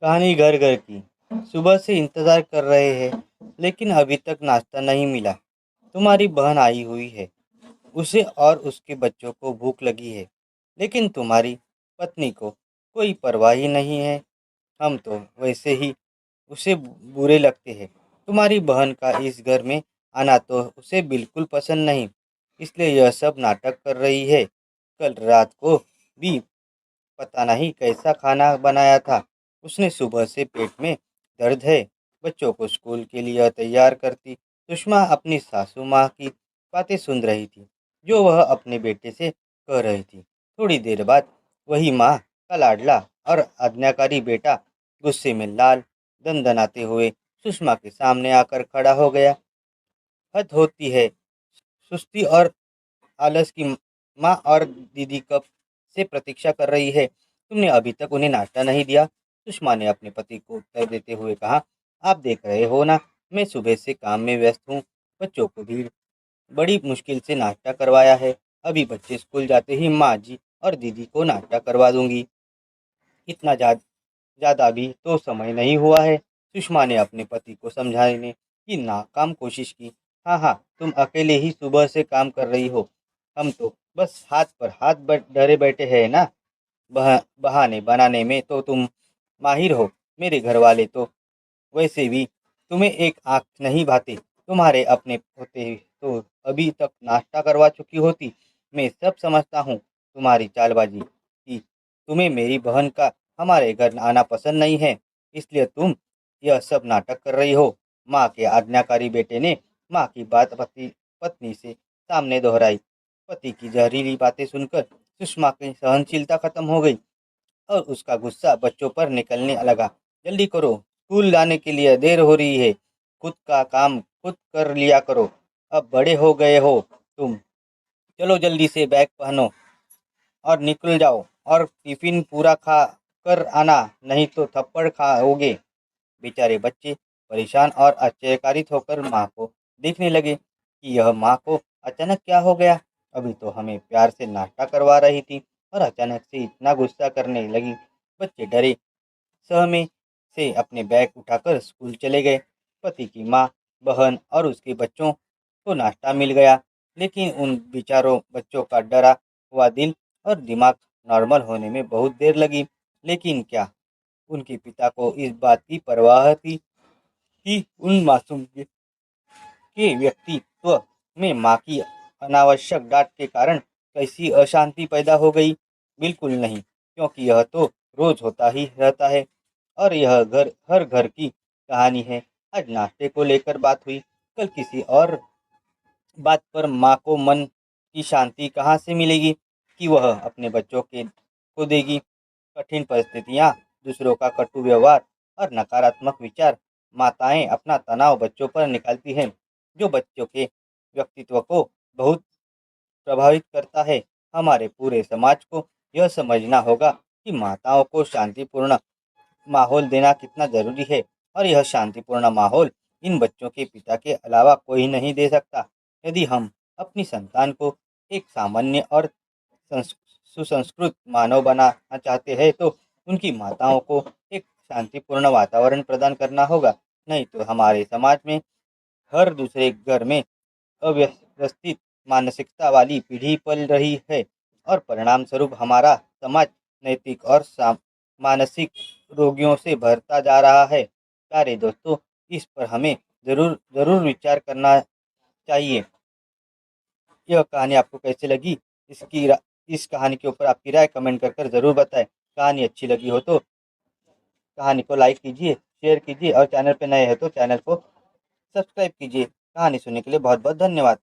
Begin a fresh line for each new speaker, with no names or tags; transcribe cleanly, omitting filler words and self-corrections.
कहानी घर घर की। सुबह से इंतजार कर रहे हैं लेकिन अभी तक नाश्ता नहीं मिला। तुम्हारी बहन आई हुई है। उसे और उसके बच्चों को भूख लगी है, लेकिन तुम्हारी पत्नी को कोई परवाह ही नहीं है। हम तो वैसे ही उसे बुरे लगते हैं। तुम्हारी बहन का इस घर में आना तो उसे बिल्कुल पसंद नहीं, इसलिए यह सब नाटक कर रही है। कल रात को भी पता नहीं कैसा खाना बनाया था। उसने सुबह से पेट में दर्द है। बच्चों को स्कूल के लिए तैयार करती सुषमा अपनी सासू माँ की बातें सुन रही थी, जो वह अपने बेटे से कह रही थी। थोड़ी देर बाद वही माँ का लाडला और आज्ञाकारी बेटा गुस्से में लाल दंदनाते हुए सुषमा के सामने आकर खड़ा हो गया। हद होती है, सुस्ती और आलस की माँ और दीदी कब से प्रतीक्षा कर रही है। तुमने अभी तक उन्हें नाश्ता नहीं दिया। सुषमा ने अपने पति को उत्तर देते हुए कहा, आप देख रहे हो ना, मैं सुबह से काम में व्यस्त हूँ। बच्चों को भी बड़ी मुश्किल से नाश्ता करवाया है। अभी बच्चे स्कूल जाते ही माँ जी और दीदी को नाश्ता करवा दूंगी। इतना ज़्यादा भी तो समय नहीं हुआ है। सुषमा ने अपने पति को समझाने की नाकाम कोशिश की। हाँ हाँ, तुम अकेले ही सुबह से काम कर रही हो। हम तो बस हाथ पर हाथ धरे बैठे हैं ना। बहाने बनाने में तो तुम माहिर हो। मेरे घर वाले तो वैसे भी तुम्हें एक आँख नहीं भाती। तुम्हारे अपने होते तो अभी तक नाश्ता करवा चुकी होती। मैं सब समझता हूँ तुम्हारी चालबाजी कि तुम्हें मेरी बहन का हमारे घर आना पसंद नहीं है, इसलिए तुम यह सब नाटक कर रही हो। माँ के आज्ञाकारी बेटे ने माँ की बात पति पत्नी से सामने दोहराई। पति की जहरीली बातें सुनकर सुषमा की सहनशीलता खत्म हो गई और उसका गुस्सा बच्चों पर निकलने लगा। जल्दी करो, स्कूल जाने के लिए देर हो रही है। खुद का काम खुद कर लिया करो। अब बड़े हो गए हो तुम। चलो जल्दी से बैग पहनो और निकल जाओ, और टिफिन पूरा खा कर आना, नहीं तो थप्पड़ खाओगे। बेचारे बच्चे परेशान और आश्चर्यचकित होकर माँ को देखने लगे कि यह माँ को अचानक क्या हो गया। अभी तो हमें प्यार से नाश्ता करवा रही थी और अचानक से इतना गुस्सा करने लगी। बच्चे डरे सहमे से अपने बैग उठाकर स्कूल चले गए। पति की माँ, बहन और उसके बच्चों को नाश्ता मिल गया, लेकिन उन बेचारों बच्चों का डरा हुआ दिल और दिमाग नॉर्मल होने में बहुत देर लगी। लेकिन क्या उनके पिता को इस बात की परवाह थी कि उन मासूम के व्यक्तित्व में माँ की अनावश्यक डांट के कारण कैसी अशांति पैदा हो गई? बिल्कुल नहीं, क्योंकि यह तो रोज होता ही रहता है और यह घर हर घर की कहानी है। आज नाश्ते को लेकर बात हुई, कल किसी और बात पर माँ को मन की शांति कहाँ से मिलेगी कि वह अपने बच्चों के को देगी। कठिन परिस्थितियाँ, दूसरों का कटु व्यवहार और नकारात्मक विचार, माताएं अपना तनाव बच्चों पर निकालती हैं, जो बच्चों के व्यक्तित्व को बहुत प्रभावित करता है। हमारे पूरे समाज को यह समझना होगा कि माताओं को शांतिपूर्ण माहौल देना कितना जरूरी है, और यह शांतिपूर्ण माहौल इन बच्चों के पिता के अलावा कोई नहीं दे सकता। यदि हम अपनी संतान को एक सामान्य और सुसंस्कृत मानव बनाना चाहते हैं तो उनकी माताओं को एक शांतिपूर्ण वातावरण प्रदान करना होगा। नहीं तो हमारे समाज में हर दूसरे घर में अव्यवस्थित मानसिकता वाली पीढ़ी पल रही है और परिणाम स्वरूप हमारा समाज नैतिक और मानसिक रोगियों से भरता जा रहा है। प्यारे दोस्तों, इस पर हमें ज़रूर ज़रूर विचार करना चाहिए। यह कहानी आपको कैसी लगी? इस कहानी के ऊपर आपकी राय कमेंट कर ज़रूर बताएं। कहानी अच्छी लगी हो तो कहानी को लाइक कीजिए, शेयर कीजिए और चैनल पर नए हैं तो चैनल को सब्सक्राइब कीजिए। कहानी सुनने के लिए बहुत बहुत धन्यवाद।